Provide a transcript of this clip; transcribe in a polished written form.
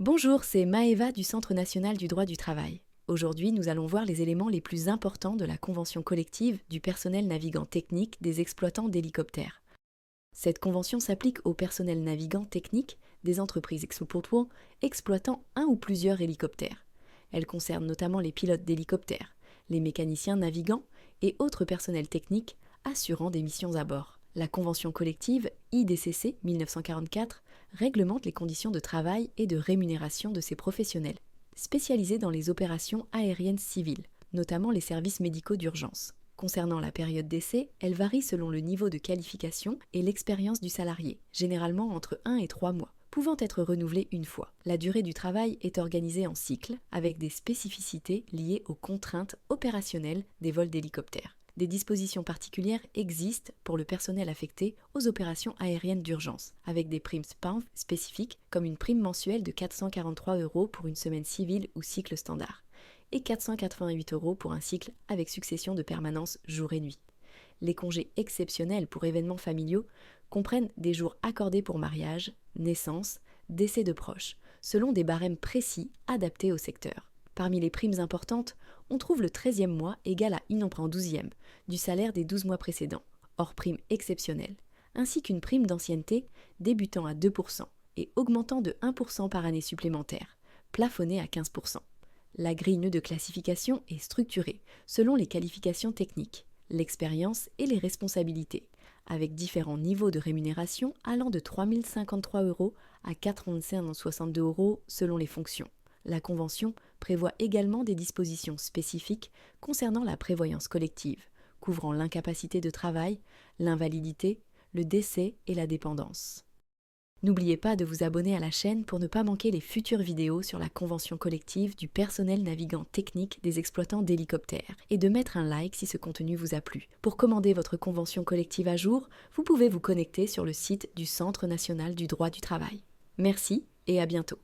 Bonjour, c'est Maëva du Centre national du droit du travail. Aujourd'hui, nous allons voir les éléments les plus importants de la convention collective du personnel navigant technique des exploitants d'hélicoptères. Cette convention s'applique au personnel navigant technique des entreprises exploitant un ou plusieurs hélicoptères. Elle concerne notamment les pilotes d'hélicoptères, les mécaniciens navigants et autres personnels techniques assurant des missions à bord. La convention collective IDCC 1944 réglemente les conditions de travail et de rémunération de ces professionnels, spécialisés dans les opérations aériennes civiles, notamment les services médicaux d'urgence. Concernant la période d'essai, elle varie selon le niveau de qualification et l'expérience du salarié, généralement entre 1 et 3 mois, pouvant être renouvelée une fois. La durée du travail est organisée en cycles, avec des spécificités liées aux contraintes opérationnelles des vols d'hélicoptères. Des dispositions particulières existent pour le personnel affecté aux opérations aériennes d'urgence, avec des primes SPANF spécifiques, comme une prime mensuelle de 443 € pour une semaine civile ou cycle standard, et 488 € pour un cycle avec succession de permanence jour et nuit. Les congés exceptionnels pour événements familiaux comprennent des jours accordés pour mariage, naissance, décès de proches, selon des barèmes précis adaptés au secteur. Parmi les primes importantes, on trouve le 13e mois égal à un 12e du salaire des 12 mois précédents, hors prime exceptionnelle, ainsi qu'une prime d'ancienneté débutant à 2% et augmentant de 1% par année supplémentaire, plafonnée à 15%. La grille de classification est structurée selon les qualifications techniques, l'expérience et les responsabilités, avec différents niveaux de rémunération allant de 3 053 € à 4 562 € selon les fonctions. La Convention prévoit également des dispositions spécifiques concernant la prévoyance collective, couvrant l'incapacité de travail, l'invalidité, le décès et la dépendance. N'oubliez pas de vous abonner à la chaîne pour ne pas manquer les futures vidéos sur la convention collective du personnel navigant technique des exploitants d'hélicoptères et de mettre un like si ce contenu vous a plu. Pour commander votre convention collective à jour, vous pouvez vous connecter sur le site du Centre national du droit du travail. Merci et à bientôt.